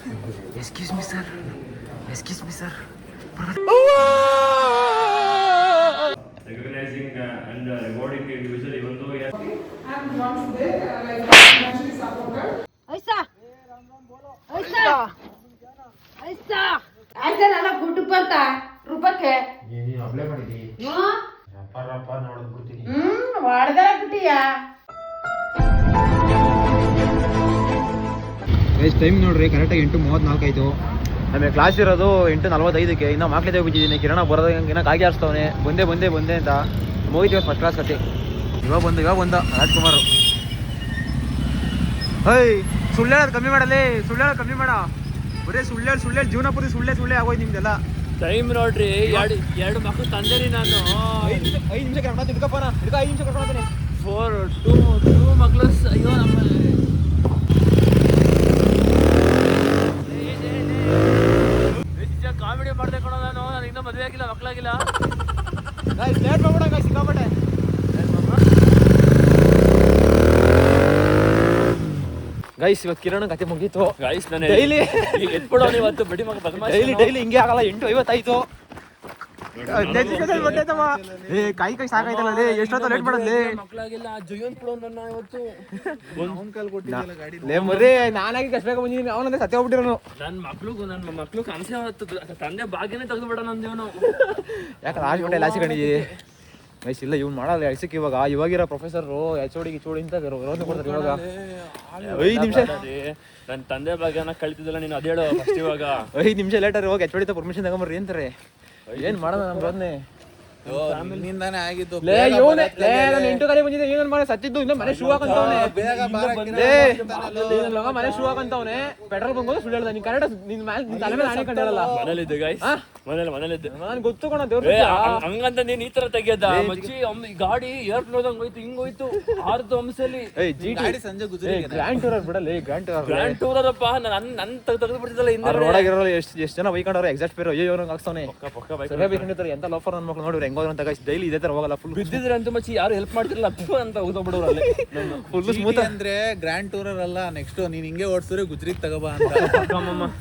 Excuse me, sir. Excuse me, sir. Recognizing and rewarding the individual even though he has I'm not today, like financially supported. ऐसा ऐसा ऐसा ಆಯ್ತಾ ನನ್ನ ಗುಡ್ಡು ಬಂತ ರೂಪಕ್ಕೆ ನೀನು ಅಪ್ಲೈ ಮಾಡಿದಿ ಹ್ಮ್ ರಪ್ಪ ನೋಡೋದು ಬಿಡ್ತೀನಿ ಹೊಡೆದ ಬಿಟ್ಟಿಯಾ ಗೈಸ್ ಟೈಮ್ ನೋಡ್ರಿ ಕರೆಕ್ಟಾಗಿ 8:34 ಆಯಿತು. ನಮಗೆ ಕ್ಲಾಸ್ ಇರೋದು 8:45ಕ್ಕೆ. ಇನ್ನೂ ಮಾಕ್ಲೇದೇ ಹೋಗಿದ್ದೀನಿ. ಕಿರಣ ಬರೋದು ಇನ್ನೂ ಕಾಗಿ ಆರಿಸ್ತವನೆ ಬಂದೆ ಅಂತ ಹೋಗಿದ್ದೀವಿ ಫಸ್ಟ್ ಕ್ಲಾಸ್ ಕತೆ. ಇವಾಗ ಬಂದ ರಾಜ್ಕುಮಾರ್. ಹೈ ಸುಳ್ಳು ಹೇಳೋದು ಕಮ್ಮಿ ಮಾಡ. ಬರೀ ಸುಳ್ಳು ಜೀವನ ಪೂರ್ತಿ ಸುಳ್ಳೆ ಆಗೋಯ್ತು ನಿಮ್ದೆಲ್ಲ. ಟೈಮ್ ನೋಡ್ರಿ ಎರಡು ಮಕ್ಕಳು ತಂದೇನಿ ನಾನು 5 ನಿಮಿಷಕ್ಕೆ ಅಣ್ಣ ತಿಳ್ಕಪ್ಪನ ಹಿಡ್ಕ 5 ನಿಮಿಷ ಕರ್ಕೊಂಡ್ತೀನಿ. 2 ಮಕ್ಕಳು ಅಯ್ಯೋ ನಮ್ಮ ಕಾಮಿಡಿ ಮಾಡ್ದೆ ಕಣೋ ನಾನು ಇನ್ನೂ ಮದುವೆ ಆಗಿಲ್ಲ ಮಕ್ಕಳಾಗಿಲ್ಲ. ಲೇಟ್ ಮಾಡ್ಬಿಡ ಸಿಕ್ಕಾಪಟ್ಟೆ. ಗೈಸ್ ಇವತ್ತು ಕಿರಣ್ ಕತೆ ಮುಗೀತು. ಗೈಸ್ ನಾನು ಡೈಲಿ ಎತ್ಬಿಡೋ ಇವತ್ತು ಬಡಿ ಮಗ ಡೈಲಿ ಹಿಂಗೆ ಆಗಲ್ಲ. 8:50 ಆಯ್ತು. ಕಾಯಿ ಸಾಕಾಯ್ತಲ್ಲ ಎಷ್ಟೊತ್ತ ಲೇಟ್ ಮಾಡಲಿ ಮಕ್ಕಳಾಗಿಲ್ಲ ಜಯಂತ್ ಬಿಡೋ ನನ್ನ ಇವತ್ತು ಲೇ ಮರ್ರಿ ನಾನಾಗಿ ಕಷ್ಟ ಬೇಗ ಬಂದಿದ್ದೀನಿ. ಅವನಂದ್ರೆ ಸತ್ಯ ಹೋಗ್ಬಿಟ್ಟಿರೋನು. ನನ್ನ ಮಕ್ಳು ಕನಸೇ ತಂದೆ ಭಾಗ್ಯನೇ ತೆಗೆದು ಬಿಡ ನಂದು ಇವನು. ಯಾಕಂದ್ರೆ ಆಗಿ ಲಾಸಿ ಕಂಡಿದ್ದೀವಿ ಗೈಸ್. ಇಲ್ಲ ಇವ್ನು ಮಾಡಲ್ಲ ಐಸಕ್ ಇವಾಗಿರೋ ಪ್ರೊಫೆಸರು HOD ಅಂತ ವಿರೋಧ ಕೊಡ್ತಾರೆ. ಇವಾಗ 5 ನಿಮಿಷ ನನ್ನ ತಂದೆ ಭಾಗ್ಯನ ಕಳಿತಿದ್ದಲ್ಲ ನೀನು ಅದೇಳು ಫಸ್ಟ್. ಇವಾಗ 5 ನಿಮಿಷ ಲೇಟರ್ ಹೋಗಿ HOD ಪರ್ಮಿಷನ್ ತಗೊಂಬರ್ರಿ ಅಂತಾರೆ. ಏನ್ ಮಾಡೋಣ ನಮ್ಮ ರೋದ್ನೆ ನಿಂದಾನೆ ಆಗಿದ್ದು. 8 ಕಾಲಿ ಬಂದಿದ್ದೆ. ಏನ್ ಮಾಡಿ ಸತ್ತಿದ್ದು ಇನ್ನು ಮನೆ ಶೂ ಹಾಕಂತವನೆ. ಮನೆ ಶೂ ಹಾಕಂತವನೆ. ಪೆಟ್ರೋಲ್ ಬಂಗೋದು ಸುಳ್ಳು ಹೇಳ್ದ. ನೀನ್ ಕರೆಕ್ಟ್ ನಿನ್ ತಲೆ ಮೇಲೆ ಆಣೆ ಕಂಡಿರಲ್ಲ. ಮನೇಲಿದ್ದೆ ಗೈಸ್ ಮನೇಲಿದ್ದೆ ನಾನು ಗೊತ್ತು ಕಣ ದೇವ್ರ ಹಂಗಂತ ನೀನ್ ಈ ತರ ತೆಗಿಯದ ಮಚ್ಚಿ ಗಾಡಿ ಏರ್ಪ್ಲೇನ್ ಹೋದಂಗ್ ಹೋಯ್ತು ಹಿಂಗ್ ಹೋಯ್ತು 6 ಅಂಶಲ್ಲಿ. ಸಂಜೆ ಗ್ರ್ಯಾಂಡ್ ಟೂರರ್ ಬಿಡಲ್ಲ. ಗ್ರ್ಯಾಂಡ್ ಟೂರರ್ ಅಪ್ಪ ನನ್ ತೆಗೆದು ಬಿಡ್ತಿದ್ದಲ್ಲ ಹಿಂದೆ ರೋಡಾಗಿರೋ ಎಷ್ಟು ಜನ ಬೈಕೊಂಡವ್ರೆ. ಎಕ್ಸಾಕ್ಟ್ ಪೇರು ಅಯ್ಯೋ ಹಾಕ್ಸವನೆ ಬೈಕೊಂಡಿರ್ತಾರೆ. ಎಂತ ಲೋಫರ್ ನನ್ನ ಮಕ್ಳು ನೋಡ್ರಿ ಹೆಂಗೋದ್ರು ಅಂತ ಡೈಲಿ ಇದೇ ತರ ಹೋಗಲ್ಲ. ಫುಲ್ ಬಿದ್ದಿದ್ರೆ ಅಂತ ಮಚ್ಚಿ ಯಾರು ಹೆಲ್ಪ್ ಮಾಡ್ತಿರಲ್ಲ ಅಂತ ಹೋಗ್ಬಿಡೋರು ಅಲ್ಲಿ. ಫುಲ್ ಸ್ಮೂತ್ ಅಂದ್ರೆ ಗ್ರ್ಯಾಂಡ್ ಟೂರರ್ ಅಲ್ಲ. ನೆಕ್ಸ್ಟ್ ನೀನ್ ಹಿಂಗೆ ಓಡಿಸಿದ್ರೆ ಗುಜ್ರಿಗೆ ತಗೋಬಾ ಅಂತ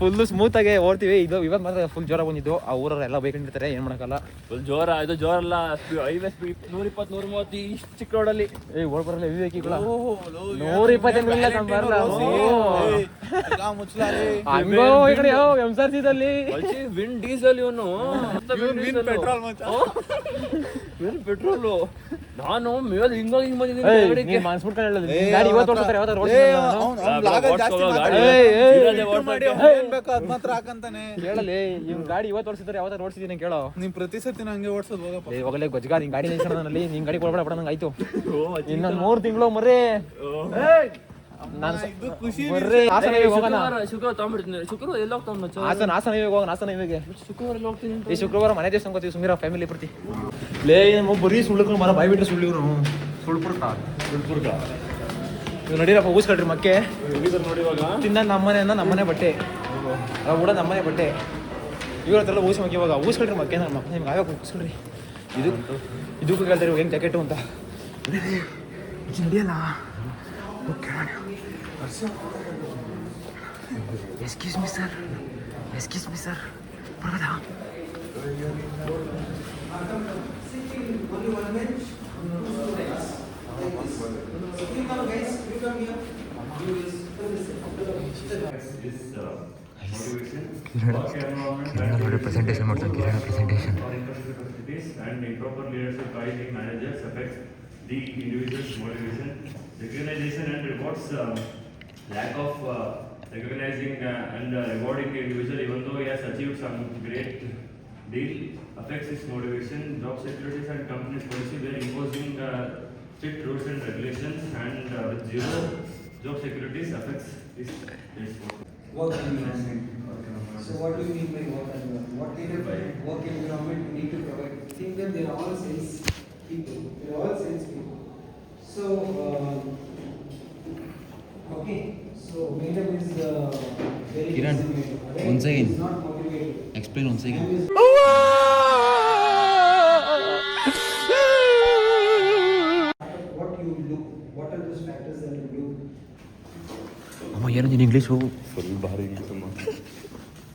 ಫುಲ್ ಸ್ಮೂತ್ ಆಗಿ ಓಡ್ತೀವಿ. ಇವಾಗ ಮಾತ್ರ ಫುಲ್ ಜೋರ ಬಂದಿದ್ದು. ಆ ಊರವ್ರು ಎಲ್ಲ ಬೈಕೊಂಡಿರ್ತಾರೆ. ಏನ್ ಮಾಡಕ್ಕಲ್ಲ. ಫುಲ್ ಜೋರ ಇದು ಜೋರಲ್ಲ. ಹೈವೇ ಸ್ಪೀಡ್ 120 130 ಇಷ್ಟು ಚಿಕ್ಕ ರೋಡಲ್ಲಿ ಓಡ್ ಬರಲ್ಲ. ವಿವೇಕಿಗಳ 120 ಬರಲ್ಲ. ಹಂಗೋ ಈ ಕಡೆ MSRTC ವಿನ್ ಡೀಸೆಲ್ ಇವನು ಪೆಟ್ರೋಲು. ನಾನು ಮೇಲೆ ಹಿಂಗೋಗಿ ಹಿಂಗ್ ಬಂದಿದ್ದೀನಿ. ಹೇಳಲಿ ಇವ್ನ ಗಾಡಿ ಇವತ್ತು ಓಡಿಸಿದ್ರೆ ಯಾವತ್ತಾರು ಓಡಿಸಿದೀನಿ ಕೇಳೋ. ನೀನ್ ಪ್ರತಿ ಸತಿ ನಂಗೆ ಓಡಿಸೋದು ಹೋಗಪ್ಪ. ಹೋಗಲೇ ಗೊಜ್ಜಗ ನಿನ್ ಗಾಡಿ ನಿಲ್ಸೋಣಲ್ಲಿ. ನಿನ್ ಗಾಡಿ ಕೊಡ್ಬೇಡ ಬಿಡ ನಂಗೆ ಆಯ್ತು. ಇನ್ನ 3 ತಿಂಗಳು ಮರ್ರಿ. ಶುಕ್ರವಾರ ತಗೊಂಡ್ಬಿಡ್ತೀನಿ. ಶುಕ್ರವಾರ ಎಲ್ಲ ಹೋಗ್ತಾವ ಈ ಶುಕ್ರವಾರ ಮನೆ ದೇವಸ್ಥಾನ ಗೊತ್ತೀವಿ. ಸುಮೀರ ಫ್ಯಾಮಿಲಿ ಪ್ರತಿ ಲೇ ಬರೀ ಸುಳ್ಳು ಮರ ಬಾಯ್ ಬಿಟ್ರೆ ಸುಳ್ಳು ಇವ್ರು ಸುಳ್ಪುರ್ಕ ನಡೀರಪ್ಪ ಊಸ್ಕೊಳ್ರಿ ಮಕ್ಕೆ ತಿಂದ ನಮ್ಮನೆ ಬಟ್ಟೆ ಕೂಡ ನಮ್ಮನೆ ಬಟ್ಟೆ ಇವ್ರ ಹತ್ರ ಊಸ್ ಮಕ್ಕೆ. ಇವಾಗ ಊಸ್ಕೊಳ್ರಿ ಮಕ್ಕೆ ನನ್ನ ಮಕ್ಕ ನಿಮ್ಗೆ ಆಗ ಊಸ್ಕೊಳ್ರಿ. ಇದಕ್ಕೂ ಕೇಳ್ತಾರೆ ಹೆಂಗೆ ಜಾಕೆಟು ಅಂತ ನಡೆಯಲ್ಲ. Excuse me, sir. ಬರಬಹುದಾ? ಕಿರಣ ಪ್ರೆಸೆಂಟೇಷನ್ ಮಾಡ್ತಾನೆ. ಕಿರಣ presentation and improper leadership by the managers affects the individual's motivation. Recognition and rewards. Lack of recognizing and rewarding the individual even though he has achieved some great deal affects his motivation. Job securities and companies policy were imposing strict rules and regulations, and with zero job securities affects his work environment. So what do you mean by work environment? What kind of work environment you need to provide? Think that they are all sales people. They are all sales people. So okay. So madam is very Kiran, right? one second. Is not motivated. Explain one second. What you look, what are those factors that you look? ಅಮ್ಮ ಏನು ನೀನು English full ಭಾರಿ ತುಂಬ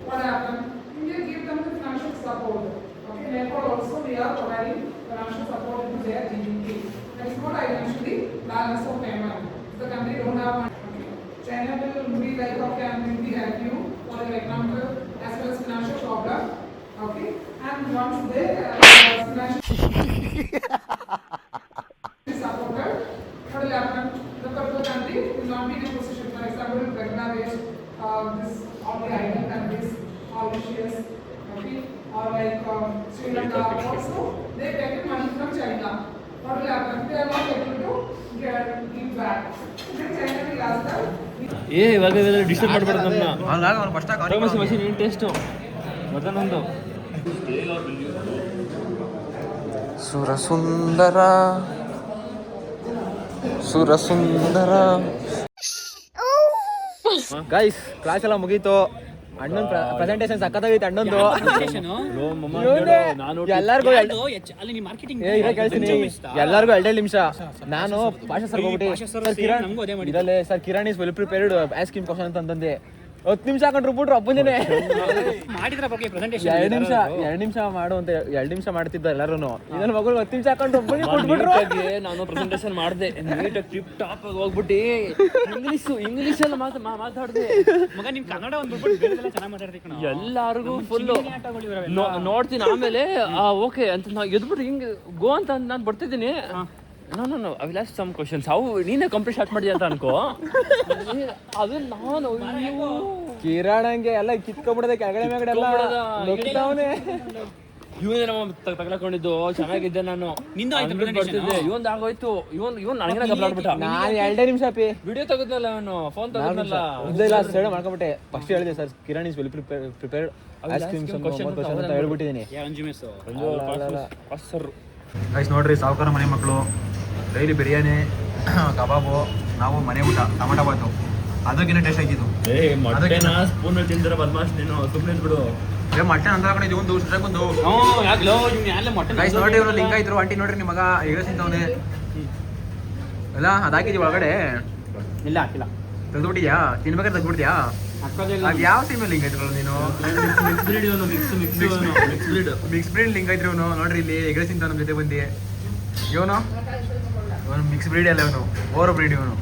What happened? India give them the financial support. Okay, therefore also we are providing financial support to their GDP. That is what I mentioned, the balance of payment. If the country don't have money, okay. China will be like, okay, I'm going to help you for your economic as well as financial problem. Okay, and once they financial supported, what will happen? The particular country will not be in a position, for example, Bangladesh, this all the island countries, Mauritius, okay, or like Sri Lanka also, they take money from China. What will happen? They are not able to give back. Then China will ask them. ಏ ಇವಾಗ disturb ಮಾಡಬೇಡ ನನ್ನ ಹಂಗಾಗಿ ಅವ್ನು first machine ಏನು taste ಮೊದಲೊಂದು ಸುರಸುಂದರ ಸುರಸುಂದರ guys class ಎಲ್ಲ ಮುಗೀತು ಅಣ್ಣನ ಪ್ರೆಸೆಂಟೇಷನ್ ಸಕ್ಕತ್ತಾಗೈತೆ ಅಣ್ಣಂದು ಎಲ್ಲರಿಗೂ ಎಲ್ಲರಿಗೂ 2 ನಿಮಿಷ ನಾನು ಭಾಷಾ ಸರ್ ಹೋಗ್ಬಿಟ್ಟು sir Kiran is well prepared ask him question ಅಂತಂದೆ 10 ನಿಮಿಷ ಹಾಕೊಂಡ್ರು ಬಿಟ್ರು ಅಪ್ಪಂದೇನೆ ಮಾಡಿದ್ರ ಬಗ್ಗೆ ಪ್ರೆಸೆಂಟೇಷನ್ 2 ನಿಮಿಷ ಮಾಡು ಅಂತ 2 ನಿಮಿಷ ಮಾಡ್ತಿದ್ದ ಎಲ್ಲರೂ ಇದನ್ನ ಮಗಳು 10 ನಿಮಿಷ ಹಾಕೊಂಡು ಒಬ್ಬನಿಗೆ ಕೊಟ್ಬಿಟ್ರು ನಾನು ಪ್ರೆಸೆಂಟೇಷನ್ ಮಾಡಿದೆ ನೀಟಾಗಿ ಟಿಪ್ ಟಾಪ್ ಆಗಿ ಹೋಗ್ಬಿಟ್ಟು ಇಂಗ್ಲೀಷ್ ಎಲ್ಲ ಮಾತಾಡಿದೆ ಮಗ ನೀನ್ ಕನ್ನಡ ಒಂದ್ ಬಿಟ್ಬಿಟ್ಟು ಬೇರೆಲ್ಲ ಚೆನ್ನಾಗಿ ಮಾತಾಡ್ತಿ ಕಣ ಎಲ್ಲಾರ್ಗು ಫುಲ್ ನೋಡ್ತೀನಿ ಆಮೇಲೆ ಓಕೆ ಅಂತ ನಾ ಎದ್ಬಿಟ್ಟು ಹಿಂಗೆ ಗೋ ಅಂತ ನಾನು ಬರ್ತಿದ್ದೀನಿ ನಾನು I will ask some questions ಅವು ನೀನೇ ಕಂಪ್ಲೀಟ್ ಸ್ಟಾರ್ಟ್ ಮಾಡಿದೆ ಅಂತ ಅನ್ಕೋ ಅದು ನಾನು ಕಿರಾಣಂಗೆ ಎಲ್ಲ ಕಿತ್ಕೊಂಡ್ಬಿಡದೆ ಕೆಳಗಡೆ ಮೇಗಡೆ ಎಲ್ಲ ನುಗ್ತಾವನೆ ಇವನೇ ನಮ್ಮ ತಗೊಳ್ಕೊಂಡಿದ್ದು ಚೆನ್ನಾಗಿದ್ದೆ ನಾನು ನಿಂದು ಆಯ್ತು ಬರ್ತಿದ್ದೆ ಇವನ್ ಆಗೋಯ್ತು ಇವನ್ ನನಗೆ ಗಬ್ಲಾಡ್ಬಿಟ್ಟ ನಾನು 2 ನಿಮಿಷ ಪಿ ವಿಡಿಯೋ ತೆಗೆದ್ನಲ್ಲ ಅವನು ಫೋನ್ ತೆಗೆದ್ನಲ್ಲ ಇಲ್ಲ ಸೈಡ್ ಮಾಡ್ಕೊಂಬಿಟ್ಟೆ ಫಸ್ಟ್ ಹೇಳಿದೆ sir Kiran is well prepared ask him some question ಅಂತ ಹೇಳ್ಬಿಟ್ಟಿದ್ದೀನಿ ಸರ್ ಗೈಸ್ ನೋಡ್ರಿ ಸಾವುಕಾರ ಮನೆ ಮಕ್ಕಳು ಡೈಲಿ ಬಿರಿಯಾನಿ ಕಬಾಬು ನಾವು ಮನೆ ಊಟ ಟಮಾಟ ಬಾತು ಅದಕ್ಕಿಂತ ಟೇಸ್ಟ್ ಆಗಿದ್ದು ಸ್ಪೂನ್ ತಿಂದಿರ ಬದ್ಮಾಶ್ ನೀನು ಸುಮ್ಮನೆ ಬಿಡು ಮಟನ್ ಅಂತ ಹಾಕೊಂಡಿದ್ದೀವಿ ಒಂದು ವರ್ಷಕ್ಕೊಂದು ಗೈಸ್ ನೋಡ್ರಿ ಇವರು ಲಿಂಗ ಇದ್ರು ಆಂಟಿ ನೋಡ್ರಿ ನಿಮ್ಮ ಮಗ ಈಗ ತಿಂತವನೆ ಅಲ್ಲ ಅದಾಕಿದೀವಿ ಒಳಗಡೆ ಇಲ್ಲ ಹಾಕಿಲ್ಲ ತೆಗೆದ್ಬಿಟ್ಟಿದ್ಯಾ ತಿನ್ಬೇಕಾದ್ರೆ ತೆಗ್ದ್ಬಿಡ್ತೀಯಾ ಅದು ಯಾವ ಸೀಮೆ ಲಿಂಗ ಇದ್ರು ನೀನು ಮಿಕ್ಸ್ ಬ್ರೀಡ್ ಲಿಂಗ ಇದ್ರು ಇವನು ನೋಡ್ರಿ ಇಲ್ಲಿ ಎಗ್ರೆಸ್ ತಿಂತ ನಮ್ಮ ಜೊತೆ ಬಂದು ಇವನು ಮಿಕ್ಸ್ ಬ್ರೀಡ್ ಅಲ್ಲ ಇವನು ಓವರ್ ಬ್ರೀಡ್ ಇವನು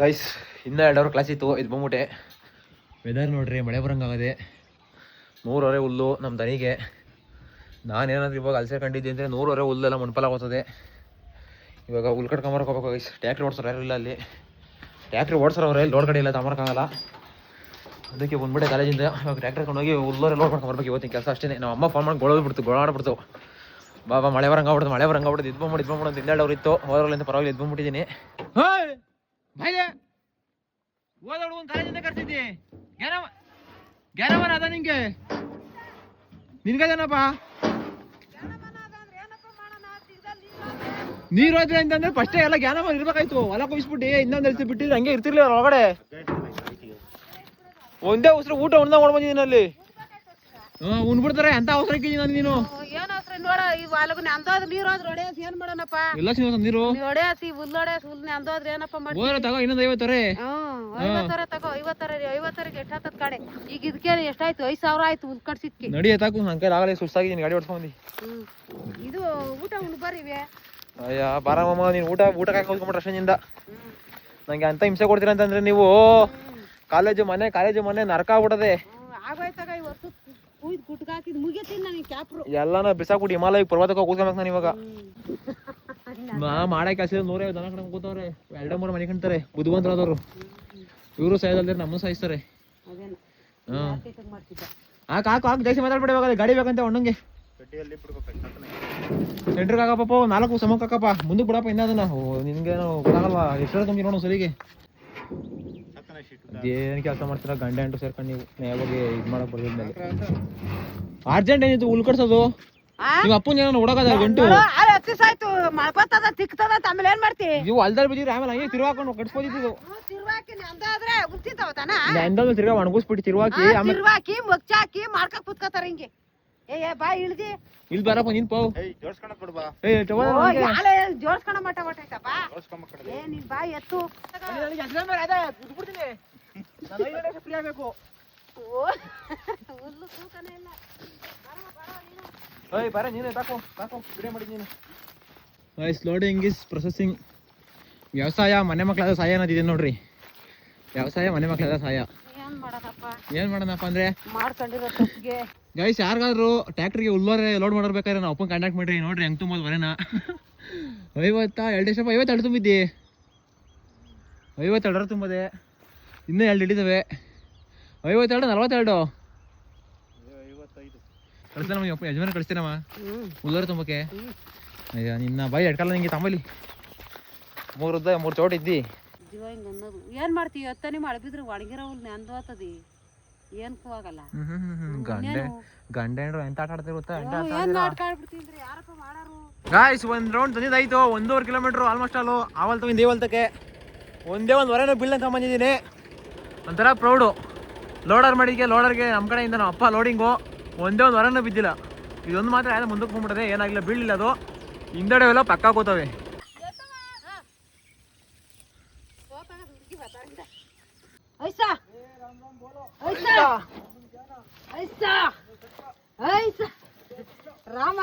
ಗೈಸ್ ಇನ್ನ 2 ಅವರ್ ಕ್ಲಾಸ್ ಇತ್ತು ಇದು ಬಂದ್ಬಿಟ್ಟೆ ವೆದರ್ ನೋಡ್ರಿ ಮಳೆ ಬರಂಗಾಗದೆ 100 ಹೊರೆ ಹುಲ್ಲು ನಮ್ಮ ದನಿಗೆ ನಾನೇನಾದ್ರೂ ಇವಾಗ ಅಲ್ಸೆ ಕಂಡಿದ್ದೆ ಅಂದರೆ 100 ಹೊರೆ ಹುಲ್ಲೆಲ್ಲ ಮುನ್ಪಲಾಗೋತದೆ ಇವಾಗ ಹುಲ್ ಕಟ್ಕೊಂಬರಕ್ಕೆ ಹೋಗ್ಬೇಕು ಗೈಸ್ ಟ್ಯಾಕ್ಟ್ರಿ ಓಡಿಸೋರು ಯಾರು ಇಲ್ಲ ಅಲ್ಲಿ ಟ್ಯಾಕ್ಟ್ರಿ ಓಡಿಸೋರು ಅವ್ರೆ ಲೋಡ್ ಕಡೆ ಇಲ್ಲ ತಗೊಂಬರಕ್ಕಾಗಲ್ಲ ಅದಕ್ಕೆ ಬಂದ್ಬಿಟ್ಟೆ ಕಾಲೇಜಿಂದ ಇವಾಗ ಟ್ಯಾಕ್ಟ್ರಿ ಹೋಗಿ ಹುಲ್ಲೋರೆ ಲೋಡ್ ಮಾಡ್ಕೊಂಬರ್ಬೇಕು ಇವತ್ತಿನ ಕೆಲಸ ಅಷ್ಟೇ ನಮ್ಮ ಅಮ್ಮ ಫೋನ್ ಮಾಡಿ ಗೋಳಾಡ್ಬಿಡ್ತು ಬಾಬಾ ಮಳೆ ಬರಂಗಾಗ್ಬಿಡ್ತು ಇದು ಬಂದ್ಬಿಡು ಅಂತ 2 ಅವ್ರು ಇತ್ತು ಹೋದ್ರಲ್ಲಿಂದ ಪರವಾಗಿಲ್ಲ ಇದು ಬಂದ್ಬಿಟ್ಟಿದ್ದೀನಿ ಓದೋಳು ಒಂದು ಕಾಲೇಜಿಂದ ಕರ್ತಿದ್ದಿ ಜ್ಞಾನವನ ಅದ ನಿಂಗೆ ನಿನ್ಗದೇನಪ್ಪ ನೀರು ಹೋದ್ರೆ ಅಂತಂದ್ರೆ ಫಸ್ಟೇ ಎಲ್ಲ ಜ್ಞಾನವನ ಇರ್ಬೇಕಾಯ್ತು ಹೊಲ ಕೊಯ್ಸ್ಬಿಟ್ಟು ಇನ್ನೊಂದು ಎಲ್ಸಿ ಬಿಟ್ಟಿದ್ರೆ ಹಂಗೆ ಇರ್ತಿರ್ಲಿಲ್ಲ ಒಳಗಡೆ ಒಂದೇ ಉಸಿರು ಊಟ ಉಣ್ದ ಬಂದಿದ್ದೀನಿ ಅಲ್ಲಿ ಉಣ್ಬಿಡ್ತಾರೆ ಅಂತ ಅವಸರ ಇಕ್ಕಿದ್ದೀನಿ ನೀನು ಏನ್ ಅವಸರ ನೋಡ ಈ ಹೊಲಗ ನೆಂದೋದ್ರ ನೀರ್ ಹೋದ್ರ ಹೊಡೆಯಸ್ ಏನ್ ಮಾಡೋಣಪ್ಪ ಎಲ್ಲ ಸಿಗೋದು ನೀರು ಹೊಡೆಯಸಿ ಹುಲ್ ನೆಂದೋದ್ರ ಏನಪ್ಪ ಮಾಡಿ ಹೋದ್ರೆ ತಗೋ ಇನ್ನೊಂದು 50 ಐವತ್ತರ ತಗೋ 50ರಿಗೆ ಎಷ್ಟಾತದ ಕಡೆ ಈಗ ಇದಕ್ಕೆ ಎಷ್ಟಾಯ್ತು 5,000 ಆಯ್ತು ಹುಲ್ ಕಟ್ಸಿದ್ಕೆ ನಡಿ ತಾಕು ನನ್ನ ಕೈಲಿ ಆಗಲೇ ಸುಸ್ತಾಗಿದ್ದೀನಿ ಗಾಡಿ ಓಡಿಸ್ಕೊಂಡಿ ಇದು ಊಟ ಉಣ್ ಬರಿವೆ ಅಯ್ಯ ಬಾರಮ್ಮ ನೀನು ಊಟ ಹಾಕೊಂಡ್ಬಿಟ್ರೆ ಅಷ್ಟೇನಿಂದ ನಂಗೆ ಅಂತ ಹಿಂಸೆ ಕೊಡ್ತೀರ ಅಂತಂದ್ರೆ ನೀವು ಕಾಲೇಜು ಮನೆ ನರಕ ಆಗ್ಬಿಡದೆ ಆಗೋಯ್ತಾಗ ಈ ವರ್ಷ ಕುಯ್ದು ಗುಟ್ಗಾಕಿದ್ ಮುಗಿಯತೀನಿ ನನಗೆ ಕ್ಯಾಪ್ರು ಎಲ್ಲಾನ ಬಿಸಾಕ್ಬಿಟ್ಟು ಹಿಮಾಲಯ ಪರ್ವತಕ್ಕೆ ಕೂತ್ಕೊಬೇಕು ನಾನು ಇವಾಗ ಮಾಡೋ ಕೆಲಸ 150 ದನ ಕಡೆ ಕೂತವ್ರೆ 2-3 ಮನೆ ಕಂತಾರೆ ಬುದ್ಧಿವಂತರಾದವ್ರು ಇವರು ಸಾಯ್ದಲ್ದ್ರೆ ನಮ್ಮನ್ನು ಸಾಯಿಸ್ತಾರೆ ಹಾಕು ಜಾಸ್ತಿ ಮಾತಾಡ್ಬಿಡಿ ಇವಾಗ ಗಾಡಿ ಬೇಕಂತ ಒಣ್ಣಂಗೆ ಸೆಂಟ್ರಿಗೆ ಹಾಕಪ್ಪ 4 ಸಮಕ್ಕೆ ಹಾಕಪ್ಪ ಮುಂದಕ್ಕೆ ಬಿಡಪ್ಪ ಇನ್ನದನ್ನ ನಿನ್ಗೇನು ಗೊತ್ತಾಗಲ್ವಾ ಎಷ್ಟು ತುಂಬಿ ನೋಡು ಸರಿಗೆ ಅದೇನು ಕೆಲಸ ಮಾಡ್ತೀರ ಗಂಡ ಹೆಂಟು ಸೇರ್ಕೊಂಡು ನೀವು ಯಾವಾಗ ಇದು ಮಾಡಕ್ ಬರ್ದಿದ್ಮೇಲೆ ಅರ್ಜೆಂಟ್ ಏನಿತ್ತು ಹುಲ್ ಕಟ್ಸೋದು ನೀವು ಅಪ್ಪನ ಏನೋ ನೋಡಕದ ಗಂಟು ಆಯ್ತು ಮಳ್ಕೊತದ ತಿಕ್ತದ ಆಮೇಲೆ ಏನ್ ಮಾಡ್ತಿ ನೀವು ಅಲ್ದಾರ್ ಬಿದ್ದಿರಿ ಆಮೇಲೆ ಹಂಗೆ ತಿರುವಾಕೊಂಡು ಕಟ್ಸ್ಬೋದಿದ್ದು ತಿರ್ವಾಕಿ ನೆಂದಾದ್ರೆ ಉಳ್ತಿದ್ದಾವ ತಾನ ನೆಂದ ತಿರ್ಗಾ ಒಣಗಿಸ್ಬಿಟ್ಟು ತಿರುವಾಕಿ ಆಮೇಲೆ ತಿರ್ವಾಕಿ ಮುಚ್ಚಾಕಿ ಮಾಡ್ಕ ಕುತ್ಕೋತಾರ ಹಿಂಗೆ ಏ ಬಾ ಇಳ್ದಿ ಇಲ್ಲಿ ಬರಪ್ಪ ನಿನ್ ಪಾವು ಜೋಡ್ಸ್ಕೊಂಡ ಮಟ್ಟ ಆಯ್ತಪ್ಪ ಏ ನಿನ್ ಬಾ ಎತ್ತು ಫ್ರೀ ಆಗಬೇಕು. ಹುಲ್ಲು ತೂಕನೇ ಇಲ್ಲ. ಓಯ್ ಬರ ನೀನು ತಾಕೋ ವಿಡಿಯೋ ಮಾಡಿ ನೀನು. Loading is processing. ವ್ಯವಸಾಯ ಮನೆ ಮಕ್ಕಳಾದ ಸಹಾಯ ಅನ್ನೋದಿದೆ ನೋಡ್ರಿ. ವ್ಯವಸಾಯ ಮನೆ ಮಕ್ಕಳಾದ ಸಹಾಯ. ಏನ್ ಮಾಡೋಣಪ್ಪ ಅಂದ್ರೆ ಮಾಡ್ಕೊಂಡಿರೋ ತಪ್ಪಿಗೆ ಗೈಸ್ ಯಾರಿಗಾದ್ರು ಟ್ಯಾಕ್ಟ್ರಿಗೆ ಹುಲ್ಲೋರೆ ಲೋಡ್ ಮಾಡಿರ್ಬೇಕಾದ್ರೆ ನಾವು ಅಪ್ಪನ ಕಾಂಟ್ಯಾಕ್ಟ್ ಮಾಡ್ರಿ. ನೋಡ್ರಿ ಹೆಂಗ್ ತುಂಬೋದು ಬರೇನಾ. 52 ತುಂಬಿದ್ದಿ. 52 ತುಂಬದೆ. ಇನ್ನೂ 2 ಹಿಡಿದವೆ. 52 42 ಕಳಿಸ್ತಾನ ಯಜಮಾನ ಕಳಿಸ್ತೀನಮ್ಮ ಹುಲ್ಲೋರೆ ತುಂಬಕ್ಕೆ. ಅಯ್ಯ ನಿನ್ನ ಬಾಯಿ ಎಡ್ಕಲ್ಲ ನಿಂಗೆ ತಮ್ಮಲ್ಲಿ 3 ಚೋಟ ಇದ್ದಿ. ಜೀವ ಹಿಂಗೆ ಅನ್ನೋದು ಏನ್ ಮಾಡ್ತೀವಿ ಹತ್ತನೇ ಮಳೆ ಬಿದ್ರೆ ಒಣಗಿರೋ ಹುಲ್ ನೆಂದು ಹೋಗ್ತದಿ ಏನ್ಕೂ ಆಗಲ್ಲ. ಗಂಡ ಹೆಂಡ್ರು ಎಂತ ಆಟ ಆಡ್ತಿರ್ ಗೊತ್ತಾ? ಏನ್ ನಾಟಕ ಆಡ್ಬಿಡ್ತಿದ್ರಿ ಯಾರಪ್ಪ ಮಾಡಾರು. ಗಾಯ್ಸ್ 1 ರೌಂಡ್ ತಂದಿದ್ದಾಯ್ತು. 1.5 ಕಿಲೋಮೀಟ್ರ್ ಆಲ್ಮೋಸ್ಟ್ ಅಲ್ಲೂ ಆವಲ್ ತಗೊಂಡು ದೇವಲ್ತಕ್ಕೆ ಒಂದೇ ಒಂದು ಹೊರನೂ ಬಿಲ್ನ ತಗೊಂಬಂದಿದ್ದೀನಿ. ಒಂಥರ ಪ್ರೌಡು. ಲೋಡರ್ಗೆ ನಮ್ಮ ಕಡೆಯಿಂದ ನಮ್ಮ ಅಪ್ಪ ಲೋಡಿಂಗು ಒಂದೇ ಒಂದು ಹೊರನೂ ಬಿದ್ದಿಲ್ಲ. ಇದೊಂದು ಮಾತ್ರ ಯಾರು ಮುಂದಕ್ಕೆ ಹೋಗ್ಬಿಡದೆ ಏನಾಗಿಲ್ಲ ಬೀಳಿಲ್ಲ. ಅದು ಹಿಂದಡೆ ಎಲ್ಲ ಪಕ್ಕ ಕೂತವೆ. ರಾಮ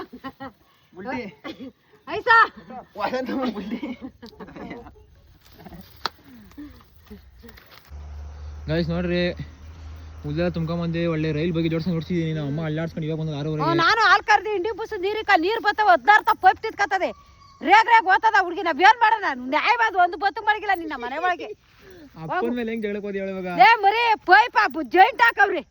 ಗೈಸ್ ನೋಡ್ರಿ ಹುಲ್ಲೆಲ್ಲ ತುಂಬ್ಕೊಂಬಂದು ಒಳ್ಳೆ ರೈಲ್ ಬಗ್ಗೆ ಜೋಡ್ಸ್ಕೊಂಡು ನೋಡ್ಸಿದೀನಿ. ನಮ್ಮ ಅಮ್ಮ ಅಲ್ಲಾಡ್ಸ್ಕೊಂಡು ಇವಾಗ ಬಂದು 6:30. ನಾನು ಹಾಲು ಕರ್ದಿ ಇಂಡಿ ಬುಸ್ ನೀರು ಬರ್ತಾವ 16 ಪೈಪ್ ತಿತ್ಕತ್ತದೆ ರೇಗ್ ಓದ್ತದ ಹುಡುಗಿ ನಾವ್ ಏನ್ ಮಾಡೋಣ ನ್ಯಾಯವಾದ ಒಂದು ಬತ್ತು ಮಾಡಿಲ್ಲ ನಿನ್ನ ಮನೆ ಒಳಗೆ. ಅಪ್ಪನ ಮೇಲೆ ಹೆಂಗ್ ಜಗಳಕ್ಕೆ ಹೋದಿ ಹೇಳುವಾಗ? ಮರಿ ಪೈಪ್ ಜಾಯಿಂಟ್ ಹಾಕವ್ರಿ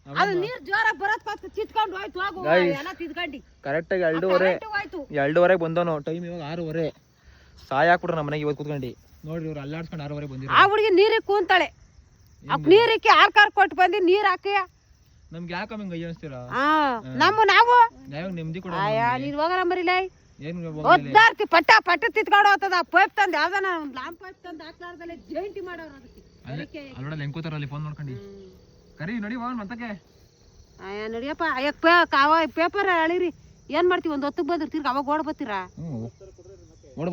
ಅದು ನೀರ್ ಜೋರ ಬರತ್ ತಿತ್ಕೊಂಡು ಹೋಯ್ತು ಹೋಗು ಎಲ್ಲ ತಿದ್ಕೊಂಡಿ ಕರೆಕ್ಟಾಗಿ 2:30 ಬಂದವನು. ಟೈಮ್ ಇವಾಗ 6:30. ಸಾಯ ಹಾಕ್ಬಿಟ್ರೆ ನಮ್ಮ ಮನೆಗೆ ಇವತ್ತು ಕೂತ್ಕೊಂಡು ನೋಡ್ರಿ ಇವ್ರು ಅಲ್ಲಾಡ್ಸ್ಕೊಂಡು 6:30 ಬಂದಿರೋ. ಆ ಹುಡುಗಿ ನೀರಿಗೆ ಕೂಂತಾಳೆ. ನೀರಿಕ್ಕೆ ಹಾಲ್ ಕಾರ್ ಕೊಟ್ಟು ಬಂದು ನೀರ್ ಹಾಕಿ ನಮ್ಗೆ ಯಾಕೆ ಹಂಗ ಅಯ್ಯನ್ಸ್ತೀರಾ? ನಾವು ನೆಮ್ಮದಿ ಕೊಡ. ನೀನ್ ಹೋಗಲ್ಲ ಮರಿಲ್ಲ ಏನ್ ಒದ್ದಾರ್ತಿ ಪಟ್ಟ ತಿತ್ಕೊಂಡು ಹೋಗ್ತದ ಪೈಪ್ ತಂದು ಯಾವ್ದಾನ ಲಾಂಗ್ ಪೈಪ್ ತಂದು ಹಾಕ್ಲಾರ್ದಲ್ಲೇ ಜೈಂಟಿ ಮಾಡೋರು ಅದಕ್ಕೆ ಅಲ್ಲೋಡಲ್ಲ ಹೆಂಗ್ ಕೂತಾರಲ್ಲಿ ಫೋನ್ ನೋಡ್ಕೊಂಡು ಕರಿ ನಡಿ ಹೋಗೋಣ ಮತ್ತಕ್ಕೆ. ನಡಿಯಪ್ಪ ಪೇಪರ್ ಅಳಿರಿ ಏನ್ ಮಾಡ್ತೀವಿ ಒಂದ್ ಹೊತ್ತಿಗೆ ಬಂದ್ರೆ ತಿರ್ಗಿ ಅವಾಗ ಓಡ್ ಬರ್ತೀರಾ? ಇವ್ರ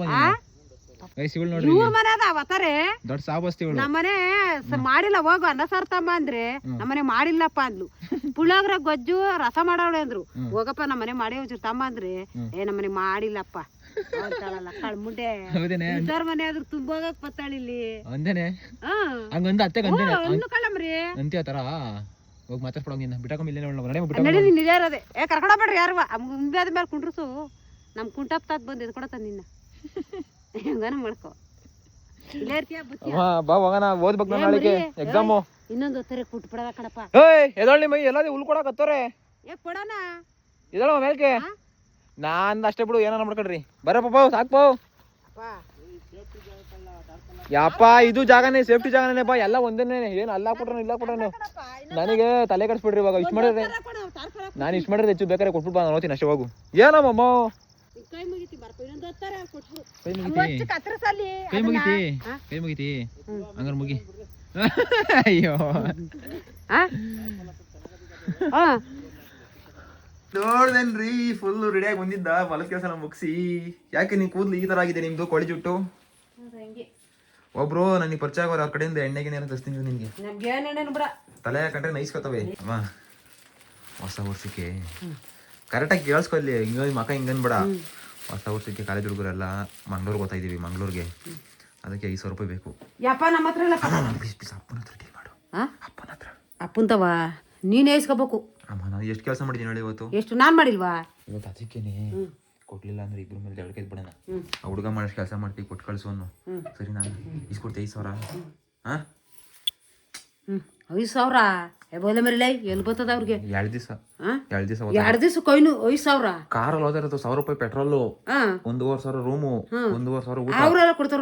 ಮನೆ ಅದ ಅವತ್ತಾರೆ ದೊಡ್ಡ ಸಾಬಸ್ತಿ ನಮ್ಮನೆ ಮಾಡಿಲ್ಲ ಹೋಗು ಅನ್ನ ಸಾರ್ ತಮ್ಮ ಅಂದ್ರೆ ನಮ್ಮನೆ ಮಾಡಿಲ್ಲಪ್ಪ ಅಂದ್ಲು. ಪುಳಿಯೋಗ್ರೆ ಗೊಜ್ಜು ರಸ ಮಾಡೋಳೆ ಅಂದ್ರು. ಹೋಗಪ್ಪ ನಮ್ಮನೆ ಮಾಡಿ ಒಂಚೂರು ತಮ್ಮ ಅಂದ್ರೆ ನಮ್ಮನೆ ಮಾಡಿಲ್ಲಪ್ಪ ಅಂತಾಳಲ್ಲ ಕಳ್ಮುಂಡೆ. ಇದ್ದವ್ರ ಮನೆ ಆದ್ರೂ ತುಂಬೋಗಕ್ ಬತ್ತಾಳ ಇಲ್ಲಿ ಅಂದೇನೆ ಹಂಗಂದ ಅತ್ತೆ ಕಳ್ಳಮ್ರಿ ಅಂತೆ ಆತರ ಹೋಗಿ ಮಾತಾಡ್ಕೊಡಂಗಿನ್ನ ನಡಿ ನೀನ್ ಇದೇರದೆ ಕರ್ಕೊಂಡ ಬಿಡ್ರಿ ಯಾರು ಮುಂಬೆ ಆದ್ಮೇಲೆ ಕುಂಡ್ರಸು ನಮ್ ಕುಂಟಪ್ತಾದ್ ಬಂದ್ ಎದ್ ಕೊಡತ್ತ ನಿನ್ನ ಹೆಂಗಾನ ಮಾಡ್ಕೊ ಇಲ್ಲೇ ಇರ್ತೀಯ ಬಾ ಹೋಗೋಣ ಓದ್ಬೇಕು ನಾಳೆಗೆ ಎಕ್ಸಾಮು. ಇನ್ನೊಂದು ಹೊತ್ತರೆ ಕುಟ್ ಬಿಡದ ಕಣಪ್ಪ. ಎದೊಳ್ಳಿ ಮೈ ಎಲ್ಲ ಹುಲ್ ಕೊಡಕತ್ತವ್ರೆ ಕೊಡೋಣ ಇದಳ ಮೇಲ್ಕೆ ನಾನ್ ಅಷ್ಟೇ ಬಿಡು ಏನಾರ ಮಾಡ್ಕೊಡ್ರಿ. ಬರಪ್ಪ ಸಾಕ್ಪೋ ಯಪ್ಪ ಇದು ಜಾಗನೇ ಸೇಫ್ಟಿ ಜಾಗನೇ ಬಾ ಎಲ್ಲ ಒಂದೇನೆ ಏನು ಅಲ್ಲ ಕೊಟ್ರೆ ನನಗೆ ತಲೆ ಕಟ್ಸ್ಬಿಡ್ರಿ ಇವಾಗ. ಇಷ್ಟು ಮಾಡಿದ್ರೆ ನಾನು ಇಷ್ಟು ಮಾಡಿದ್ರೆ ಹೆಚ್ಚು ಬೇಕಾದ್ರೆ ಕೊಟ್ಬಿಟ್ಟು ಬಾ ನೋಡ್ತೀನಿ ಅಷ್ಟೇ ಹೋಗು. ಏನಮ್ಮ ಕೈ ಮುಗಿತಿ ಕೈ ಮುಗಿತಿ ಹಂಗಾರ ಮುಗಿ. ಅಯ್ಯೋ ನೋಡ್ದೇನ್ರಿ ಫುಲ್ ರೆಡಿಯಾಗಿ ಬಂದಿದ್ದ ಹೊಲದ ಕೆಲಸ ಮುಗಿಸಿ. ಯಾಕೆ ನೀನ್ ಕೂದ್ಲು ಈ ತರ ಆಗಿದೆ ನಿಮ್ದು ಕೊಳಿ ಜುಟ್ಟು? ಒಬ್ರು ನನಗೆ ಪರಿಚಯ ಆಗೋರು ಅವ್ರ ಕಡೆಯಿಂದ ಎಣ್ಣೆ ಗಿಣ್ಣೆ ತರಿಸ್ತೀನಿ ನಿನ್ಗೆ. ತಲೆ ಹಾಕೊಂಡ್ರೆ ನೈಸ್ಕೊತವೆ ಅಮ್ಮ. ಹೊಸ ವರ್ಷಕ್ಕೆ ಕರೆಕ್ಟಾಗಿ ಕೇಳಿಸ್ಕೊಲ್ಲಿ ಹಿಂಗ ಮಕ್ಕ ಹಿಂಗನ್ಬೇಡ. ಹೊಸ ವರ್ಷಕ್ಕೆ ಕಾಲೇಜ್ ಹುಡುಗರೆಲ್ಲ ಮಂಗ್ಳೂರ್ಗೆ ಹೋಗ್ತಾ ಇದೀವಿ. ಮಂಗ್ಳೂರ್ಗೆ ಅದಕ್ಕೆ 5,000 ರೂಪಾಯಿ ಬೇಕು. ನಮ್ಮ ಹತ್ರ ಅಪ್ಪನ ಹತ್ರ ಡೀಲ್ ಮಾಡು. ಅಪ್ಪನ ಹತ್ರ ಅಪ್ಪಂತವ ನೀನ್ ಏಸ್ಕೋಬೇಕು. ಅಮ್ಮ ನಾನು ಎಷ್ಟು ಕೆಲಸ ಮಾಡಿದ್ದೀನಿ ನೋಡಿ ಇವತ್ತು. ಎಷ್ಟು ನಾನ್ ಮಾಡಿಲ್ವಾ ಇವತ್ತು ಅದಕ್ಕೇನೆ ಕೊಟ್ಲಿಲ್ಲ ಅಂದ್ರೆ ಇಬ್ರು ಮೇಲೆ ಜಗಳಕ್ಕೆ ಬಿಡೋಣ. ಆ ಹುಡುಗ ಮಾಡಷ್ಟು ಕೆಲಸ ಮಾಡ್ತೀವಿ ಕೊಟ್ಟು ಕಳ್ಸು ಅನ್ನು. ಸರಿ ನಾನು ಇಸ್ಕೊಡ್ತೆ 5,000. ಹಾ 5,000 ಬೋಲೆ ಮರಿಲ್ಲ ಎಲ್ಲಿ ಬರ್ತದ ಅವ್ರಿಗೆ? 2 ದಿವಸ 2 ದಿವಸ ಕೊಯ್ನು 5,000 ಕಾರಲ್ಲಿ ಹೋದಿರತ್ತು. 1,000 ರೂಪಾಯಿ ಪೆಟ್ರೋಲು, 1,500 ರೂಮು, 1,500 ಊಟ. ಅವ್ರೆಲ್ಲ ಕೊಡ್ತಾರ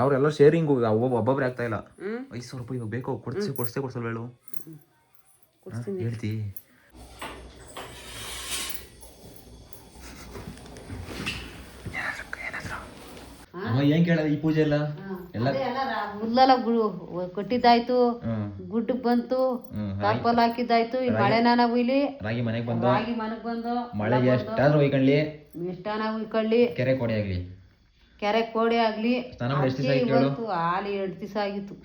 ಅವ್ರೆಲ್ಲ ಶೇರಿಂಗು. ಒಬ್ಬೊಬ್ರೆ ಆಗ್ತಾ ಇಲ್ಲ. 5,000 ರೂಪಾಯಿ ಇವಾಗ ಬೇಕು. ಕೊಡ್ಸಲ್ವ ಹೇಳು ಹೇಳ್ತಿ. ಏನ್ ಕೇಳದ ಈ ಪೂಜೆ ಎಲ್ಲ ಹುಲ್ಲೆಲ್ಲ ಕೊಟ್ಟಿದ್ದಾಯ್ತು, ಗುಡ್ಡ ಬಂತು, ತಾರ್ಪಲ್ ಹಾಕಿದ್ದಾಯ್ತು. ಈ ಮಳೆ ನಾನ ಹುಯ್ಲಿ ರಾಗಿ ಮನೆಗ್ ಬಂದು ಮಳೆಗೆ ಎಷ್ಟಾದ್ರೂ ಒಯ್ಕೊಳ್ಳಿ, ಮಿಷ್ಟಾನ ಹುಯ್ಕೊಳ್ಳಿ, ಕೆರೆ ಕೋಡಿ ಆಗ್ಲಿ, ಕೆರೆ ಕೋಡಿ ಆಗ್ಲಿ. ಸ್ನಾನ ಮಾಡಿ ಎಷ್ಟು ದಿವಸ ಆಯ್ತು? ಇವತ್ತು ಹಾಲು 2 ದಿವಸ ಆಗಿತ್ತು.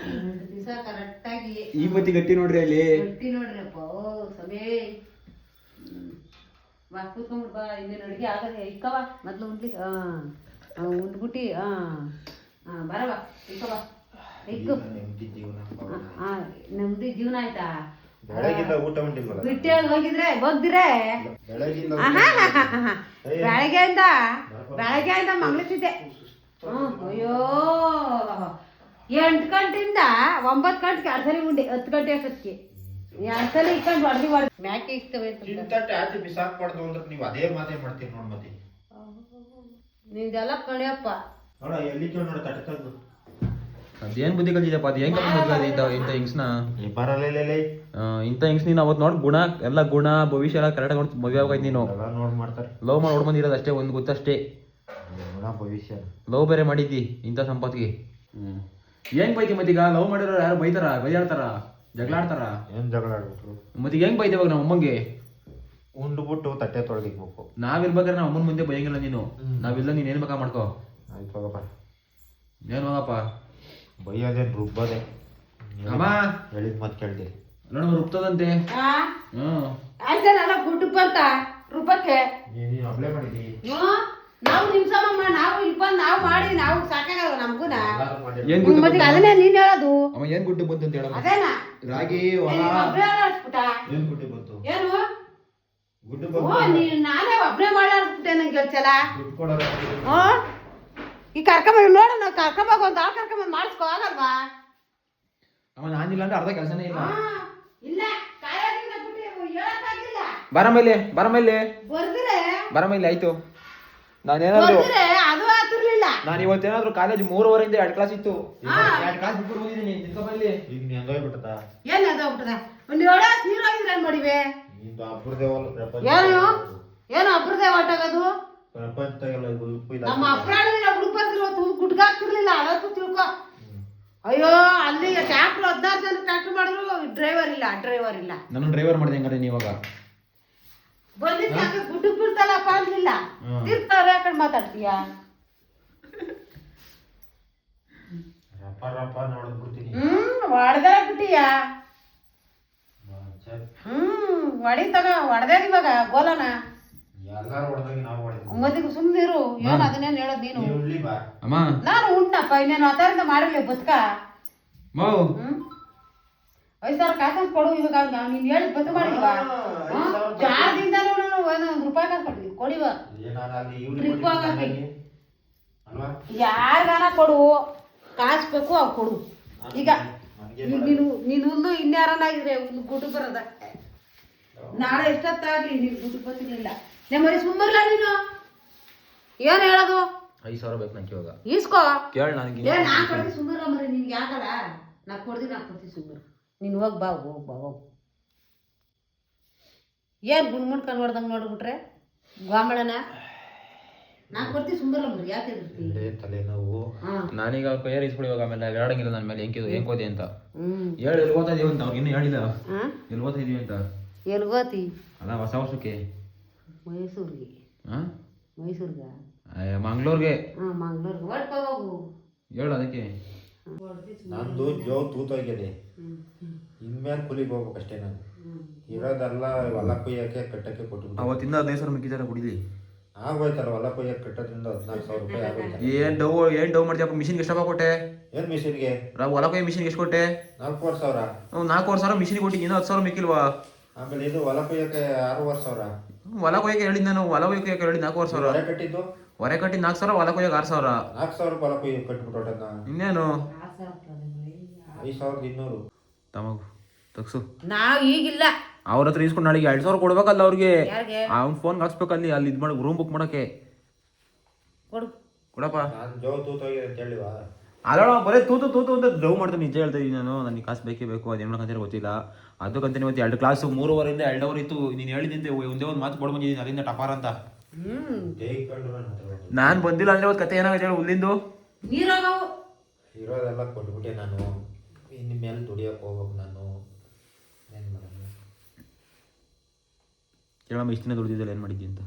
2 ದಿವಸ ಕರೆಕ್ಟಾಗಿ ಈ ಬತ್ತಿ ಗಟ್ಟಿ ನೋಡ್ರಿ ಅಲ್ಲಿ ಗಟ್ಟಿ ನೋಡ್ರಪ್ಪ. ಓ ಸಮೇ ಬಾ ಕೂತ್ಕೊಂಡ್ಬಿಡ್ ಬಾ. ಇನ್ನೇನು ಅಡುಗೆ ಆಗದೆ ಇಕ್ಕವ ಮೊದ್ಲು ಉಂಡ್ಲಿ. ಉಂಡ್ಬಿಟ್ಟು ಬರವ ಇಕ್ಕವ ಇಕ್ಕು. ನೆಮ್ಮದಿ ಜೀವನ ಆಯ್ತಾ? ಊಟ ಉಂಟಿಲ್ವಲ್ಲ ಬಿಟ್ಟು ಹೋಗಿದ್ರೆ ಹೋಗ್ದಿರೆ ಬೆಳಗ್ಗೆಯಿಂದ ಮಂಗ್ಳಿಸಿದ್ದೆ. ಅಯ್ಯೋ 8 ಗಂಟೆಯಿಂದ 9 ಗಂಟೆಗೆ 2 ಸಲ ಉಂಡೆ. 10 ಗಂಟೆ ಅಷ್ಟೊತ್ತಿಗೆ 2 ಸಲ ಇಕ್ಕೊಂಡು ಹೊಡೆದಿ ಮ್ಯಾಕೆ ಇಷ್ಟವೆ ಆಚೆ ಬಿಸಾಕ್ಬಾರ್ದು ಅಂದ್ರೆ ನೀವು ಅದೇ ಮಾತೇ ಮಾಡ್ತೀರಿ ನೋಡ್ ಮತ್ತೆ. ನಿಂದೆಲ್ಲ ಕಣಿಯಪ್ಪ ನೋಡ ಎಲ್ಲಿ ಕೇಳಿ ನೋಡ ತಟ್ಟೆ ತೆಗ್ದು ಅದೇನ್ ಬುದ್ಧಿ ಕಲ್ತಿದ್ದಪ್ಪ. ಅದು ಹೆಂಗ್ ಇಂಥ ಹಿಂಗ್ಸ್ನ ಬರಲ್ಲ ಇಂಥ ಹಿಂಗ್ಸ್ ನೀನು ಅವತ್ತು ನೋಡಿ ಗುಣ ಎಲ್ಲ ಗುಣ ಭವಿಷ್ಯ ಎಲ್ಲ ಕರೆಕ್ಟಾಗಿ ನೋಡಿ ಮದುವೆ ಆಗೋಯ್ತು ನೀನು. ನೋಡ್ ಮಾಡ್ತಾರೆ ಲವ್ ಮಾಡಿ ಹೊಡ್ಬಂದಿರೋದು ಅಷ್ಟೇ, ಒಂದು ಗೊತ್ತಷ್ಟೇ. ಗುಣ ಭವಿಷ್ಯ ಲವ್ ಬೇರೆ ಮಾಡಿದ್ದಿ ಇಂಥ ಸಂಪತ್ತಿಗೆ. ಹೆಂಗ್ ಬೈತಿ ಮತ್ತೀಗ? ಲವ್ ಮಾಡಿರೋ ಯಾರು ಬೈತಾರ, ಬೈಯಾಡ್ತಾರ, ಜಗಳ ಆಡ್ತಾರ? ಏನ್ ಜಗಳ ಆಡ್ಬಿಟ್ರು ಮತ್ತೀಗ ಹೆಂಗ್ ಬೈತೆ ಇವಾಗ ನಮ್ಮ ಅಮ್ಮಂಗೆ? ಉಂಡ್ಬಿಟ್ಟು ತಟ್ಟೆ ತೊಳಗಿಕ್ಬೇಕು. ನಾವಿರ್ಬೇಕಾದ್ರೆ ನಮ್ಮ ಅಮ್ಮನ ಮುಂದೆ ಬೈಯಂಗಿಲ್ಲ ನೀನು. ನಾವಿಲ್ಲ ನೀನ್ ಏನ್ ಬೇಕಾ ಮಾಡ್ಕೋ. ಆಯ್ತು ಹೋಗಪ್ಪ. ಏನ್ ಹೋಗಪ್ಪ ಬೈಯೋದೇನ್ ರುಬ್ಬೋದೆ. ಅಮ್ಮ ಹೇಳಿದ್ ಮತ್ ಕೇಳ್ದೆ ನೋಡ ರುಬ್ತದಂತೆ. ಆಯ್ತಾನಲ್ಲ ಗುಡ್ಡು ಬಂತ ರುಬ್ಬಕ್ಕೆ. ನೀನು ಅಪ್ಲೈ ಮಾಡಿದಿ ನಾವು ನಿಮ್ಸಮ್ಮ ನಾವು ಇಲ್ಲಿ ಬಂದು ನಾವು ಮಾಡಿ ನಾವು ಸಾಕಾಗಲ್ಲ ನಮ್ಗುನ. ಏನ್ ಗುಡ್ಡು ಮತ್ತೆ ಅದನ್ನೇ ನೀನ್ ಹೇಳೋದು. ಅಮ್ಮ ಏನ್ ಗುಡ್ಡು ಬಂತು ಅಂತ ಹೇಳ. ಅದೇನಾ ರಾಗಿ ಹೊಲ ಏನ್ ಗುಡ್ಡು ಬಂತು? ಏನು ಗುಡ್ಡು ಓ ಬಂತು. ನೀನ್ ನಾನೇ ಒಬ್ನೇ ಮಾಡಾಡ್ಬಿಟ್ಟೆ ನಂಗೆ ಹೇಳ್ಸಲ್ಲ. ದುಡ್ಡು ಕೊಡೋರು ಈ ಕರ್ಕೊಂಬ ನೋಡೋಣ ಕರ್ಕೊಂಬಾಗ ಒಂದು ಆಳು ಕರ್ಕೊಂಬಂದು ಮಾಡಿಸ್ಕೋ ಆಗಲ್ವಾ? ಅವ ನಾನಿಲ್ಲ ಅಂದ್ರೆ ಅರ್ಧ ಕೆಲಸನೇ ಇಲ್ಲ. ಇಲ್ಲ ಕಾಯೋದ್ರಿಂದ ಬಿಟ್ಟು ಹೇಳಕ್ಕಾಗಿಲ್ಲ. ಬರಮೇಲೆ ಬರ್ದ್ರೆ ಬರಮೇಲೆ ಆಯ್ತು. ನಾನೇನಾದ್ರು ಬರ್ದ್ರೆ ಅದು ಆಗ್ತಿರ್ಲಿಲ್ಲ. ನಾನು ಇವತ್ತೇನಾದ್ರು ಕಾಲೇಜ್ 3:30 2 ಕ್ಲಾಸ್ ಇತ್ತು. 2 ಕ್ಲಾಸ್ ಬಿಟ್ಟು ಬಂದಿದ್ದೀನಿ. ನಿಂತ್ಕೊಂಬಲ್ಲಿ ಈಗ ನೀ ಹಂಗೋಗ್ಬಿಟ್ಟದ ಏನ್ ಅದಾಗ್ಬಿಟ್ಟದ? ಒಂದು 7 ವರ್ಷ ನೀರು ಹೋಗಿದ್ರೆ ಏನ್ ಮಾಡಿವೆ? ನಿಂದು ಅಬ್ರದೇವಲ್ಲ ಪ್ರಪಂಚ. ಏನು ಅಬ್ರದೇ ಹೊಟ್ಟಾಗದು? ಪ್ರಪಂಚದಾಗೆಲ್ಲ ನಮ್ಮ ಅಪ್ರಾಣಿನ ಹುಡುಕ್ಬಂದಿರೋ ಗುಡ್ಗಾಕ್ತಿರ್ಲಿಲ್ಲ. ಅದಕ್ಕೂ ತಿಳ್ಕೊ. ಅಯ್ಯೋ ಅಲ್ಲಿ ಟ್ಯಾಕ್ಟರ್ 16 ಜನ ಟ್ಯಾಕ್ಟರ್ ಮಾಡಿದ್ರು ಡ್ರೈವರ್ ಇಲ್ಲ. ನಾನು ಡ್ರೈವರ್ ಮಾಡಿದೆ ಹಂಗಾರೆ ನೀವಾಗ. ಬಂದಿದ್ದ ಗುಡ್ಡಕ್ ಬಿಡ್ತಲ್ಲಪ್ಪ ಅಂತಿಲ್ಲ. ತಿರ್ತಾರೆ ಯಾಕಂಡ್ ಮಾತಾಡ್ತೀಯ? ರಪ್ಪ ನೋಡೋದ್ ಬಿಡ್ತೀನಿ. ಹೊಡೆದ ಬಿಟ್ಟಿಯ? ಹೊಡೆದ ಇವಾಗ ಗೋಲನ ಎಲ್ಲಾರು ಹೊಡೆದಾಗ ನಾವು ಹೊಡೆದ್ವಿ. ಮದಿಗೆ ಸುಮ್ನಿರು. ಏನು ಅದನ್ನೇನು ಹೇಳೋದು ನೀನು? ನೀ ಉಳ್ಳಿ ಬಾ. ಅಮ್ಮ ನಾನು ಉಣ್ಣಪ್ಪ ಇನ್ನೇನು ಆತರಿಂದ ಮಾಡಿರ್ಲಿ ಬದುಕ. ಮಾವು 5,000 ಕಾಸು ಕೊಡು ಇವಾಗ. ನೀನ್ ಹೇಳಿದ್ ಬದು ಮಾಡಿಲ್ವಾ? ಜಾರದಿಂದ ₹1 ಕಾಸು ಕೊಡ್ತೀವಿ ಕೊಡಿವ. ಏನಾಗಲಿ ಇವ್ರು ಟ್ರಿಪ್ ಹೋಗಕ್ಕೆ ಅಲ್ವಾ? ಯಾರಿಗಾನ ಕೊಡು, ಕಾಸು ಬೇಕು ಅವ್ ಕೊಡು. ಈಗ ನೀನು ಇನ್ಯಾರನಾಗಿದ್ರೆ ಒಂದು ಗುಡ್ಡು ಬರದ. ನಾಳೆ ಎಷ್ಟೊತ್ತಾಗ್ಲಿ ನೀನು ಗುಡ್ಡು ಬರ್ತಿರ್ಲಿಲ್ಲ. ನಮ್ಮರಿ ಸುಮ್ಮರ್ಲ ನೀನು. ಏನ್ ಹೇಳೋದು? 5,000 ಬೇಕು ನಂಗೆ ಇವಾಗ. ಈಸ್ಕೋ ಕೇಳ ನನಗೆ. ನಾ ಕೊಡ್ತೀನಿ ಸುಮ್ಮರ್ಲ ಮರಿ. ನಿನ್ಗೆ ಆಗಲ್ಲ. ನಾ ಕೊಡ್ತೀನಿ ಸುಮ್ಮರು. ನೀನು ಹೋಗ್ ಬಾ ಹೋಗ್. ಏನ್ ಗುಂಡ್ ಮುಡ್ಕೊಂಡು ಹೊಡ್ದಂಗೆ ನೋಡ್ಬಿಟ್ರೆ ಗಾಮಳನ ನಾ ಕೊಡ್ತೀನಿ ಸುಮ್ಮರ್ಲ ಮರಿ. ಯಾಕೆ ಎದುರ್ತಿ? ತಲೆನೋವು. ನಾನೀಗ ಅವ್ರ ಕೈಯಾರ ಇಸ್ಬಿಡಿ ಇವಾಗ. ಆಮೇಲೆ ಹೇಳಂಗಿಲ್ಲ ನನ್ನ ಮೇಲೆ ಹೆಂಗ್ ಓದಿ ಅಂತ. ಹೇಳಿ ಎಲ್ಲಿ ಓದ್ತಾ ಇದೀವಿ ಅಂತ ಅವ್ರಿಗೆ ಇನ್ನೂ ಹೇಳಿಲ್ಲ. ಎಲ್ಲಿ ಓದ್ತಾ ಇದೀವಿ ಅಂತ. ಎಲ್ಗೋತಿ? ಅಲ್ಲ ಹೊಸ ವರ್ಷಕ್ಕೆ ಮೈಸೂರಿಗೆ. ಮೈಸೂರ್ಗ ಮಂಗ್ಳೂರ್ಗೆ. ಮಂಗ್ಳೂರ್ಗೆ ಹೊಡ್ಕೊ ಹೋಗು. ಹೇಳು ಅದಕ್ಕೆ. ನಂದು ಜೋ ತೂತೋಗಿದೆ. ಇನ್ಮೇಲೆ ಕೂಲಿಗೆ ಹೋಗ್ಬೇಕಷ್ಟೇ. ನಾನು ಇರೋದೆಲ್ಲ ಹೊಲ ಕೊಯ್ಯಕ್ಕೆ ಕಟ್ಟಕ್ಕೆ ಕೊಟ್ಬಿಟ್ಟು ಅವತ್ತಿಂದ 15,000 ಮಿಕ್ಕಿದಾರ ಕುಡಿಲಿ. ಆಗೋಯ್ತಲ್ಲ ಹೊಲ ಕೊಯ್ಯಕ್ಕೆ ಕಟ್ಟೋದ್ರಿಂದ 14,000 ರೂಪಾಯಿ ಆಗೋಯ್ತಲ್ಲ. ಏನ್ ಡೌ ಮಾಡ್ತೀಯಪ್ಪ? ಮಿಷಿನ್ಗೆ ಎಷ್ಟಪ್ಪ ಕೊಟ್ಟೆ? ಏನ್ ಮಿಷಿನ್ಗೆ? ಹೊಲ ಕೊಯ್ಯ ಮಿಷಿನ್ಗೆ ಎಷ್ಟು ಕೊಟ್ಟೆ? 4,000. 4,000 ಮಿಷಿನ್ಗೆ ಕೊಟ್ಟಿದ್ದೀನಿ. ಇನ್ನೂ 10,000 ಮಿಕ್ಕಿಲ್ವಾ? ಆಮೇಲೆ ಇದು ಹೊಲ ಕೊಯ್ಯಕ್ಕೆ 6,000. ಹೊಲ ಕೊಯ್ಯಕ್ಕೆ ಹೇಳಿದ್ ನಾನು. ಹೊಲ ಕೊಯ್ಯಕ್ಕೆ ಹೇಳಿದ್ 4,000. ಹೊರೆ ಕಟ್ಟಿದ್ದು ಹೊರೆ ಕಟ್ಟಿ 4,000, ಹೊಲ ಕೊಯ್ಯಕ್ಕೆ 6,000. 4,000 ಹೊಲ ಕೊಯ್ಯಕ್ಕೆ ಕಟ್ಬಿಟ್ಟು ಇನ್ನೇನು 5,200 ತಮಗು ತಗ್ಸು. ನಾವ್ ಈಗಿಲ್ಲ. ಅವ್ರ ಹತ್ರ ಇಸ್ಕೊಂಡು ನಾಳೆಗೆ 2,000 ಕೊಡ್ಬೇಕಲ್ಲ ಅವ್ರಿಗೆ. ಯಾರಿಗೆ? ಅವ್ನ ಫೋನ್ ಹಾಕ್ಸ್ಬೇಕಲ್ಲಿ. ಅಲ್ಲಿ ಇದು ಮಾಡಿ ರೂಮ್ ಬುಕ್ ಮಾಡಕ್ಕೆ ಕೊಡು ಕೊಡಪ್ಪ. ನಾನು ಜೋ ತೂತೋಗಿದೆ ಅಂತ ಹೇಳಿವಾ? ಅಲ್ಲ ಬರೀ ತೂತು ಅಂತ ಡೌ ಮಾಡ್ತಾನೆ. ನಿಜ ಹೇಳ್ತಾ ಇದ್ದೀನಿ ನಾನು. ನನಗೆ ಕಾಸು ಬೇಕೇ ಬೇಕು. ಅದೇನು ಮಾಡ್ಕೊಂತೀರ ಗೊತ್ತಿಲ್ಲ. ಅದಕ್ಕಂತ ಇವತ್ತು 2 ಕ್ಲಾಸ್ 3:30 2 ಅವರ್ ಇತ್ತು. ನೀನು ಹೇಳಿದಂತೆ ಒಂದೇ ಒಂದು ಮಾತು ಕೊಡ್ ಬಂದಿದ್ದೀನಿ ಅಲ್ಲಿಂದ ಟಪಾರ ಅಂತ. ನಾನು ಬಂದಿಲ್ಲ ಅಂದ್ರೆ ಒಂದು ಕತೆ ಏನಾಗುತ್ತೆ ಹೇಳಿ ಹುಲ್ಲಿಂದು. ನೀರಾಗವು ಇರೋದೆಲ್ಲ ಕೊಟ್ಬಿಟ್ಟೆ ನಾನು. ಇನ್ನು ಮೇಲೆ ದುಡಿಯೋಕೆ ಹೋಗ್ಬೇಕು ನಾನು. ಏನು ಮಾಡೋಣ? ಕೇಳಮ್ಮ ಇಷ್ಟು ದಿನ ದುಡಿದಿದ್ದಲ್ಲ ಏನು ಮಾಡಿದ್ದಿ ಅಂತ.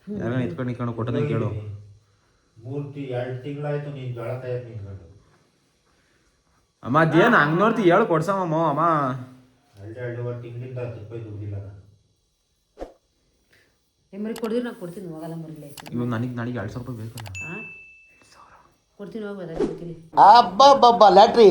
ಯಾರನ್ನ ಇಟ್ಕೊಂಡು ಕೊಟ್ಟದಂಗೆ ಕೇಳು. 2 ತಿಂಗಳಾಯ್ತು ನೀನು ಜೋಳ ಕಾಯಕ್ಕೆ ನಿಂತ್ಕೊಂಡು. ಅಮ್ಮ ಅದೇನು ಹಂಗೆ ನೋಡ್ತಿ ಹೇಳು ಕೊಡ್ಸಮ್ಮ ಅಮ್ಮ. 2.5 ತಿಂಗಳಿಂದ 10 ರೂಪಾಯಿ ದುಡ್ಡಿಲ್ಲ ನಾನು. ಮರಿ ಕೊಡಿದ್ರೆ ನಾನು ಕೊಡ್ತೀನಿ, ಹೋಗಲ್ಲ ಮರಿಲ್ಲ. ಇವಾಗ ನನಗೆ ನಾಳೆಗೆ 2,000 ರೂಪಾಯಿ ಬೇಕಲ್ಲ. ಹಾಂ ಕೊಡ್ತೀನಿ, ಹೋಗ್ಬೋದ ಕೊಡ್ತೀನಿ. ಅಬ್ಬಬ್ಬಬ್ಬ ಲ್ಯಾಟ್ರಿ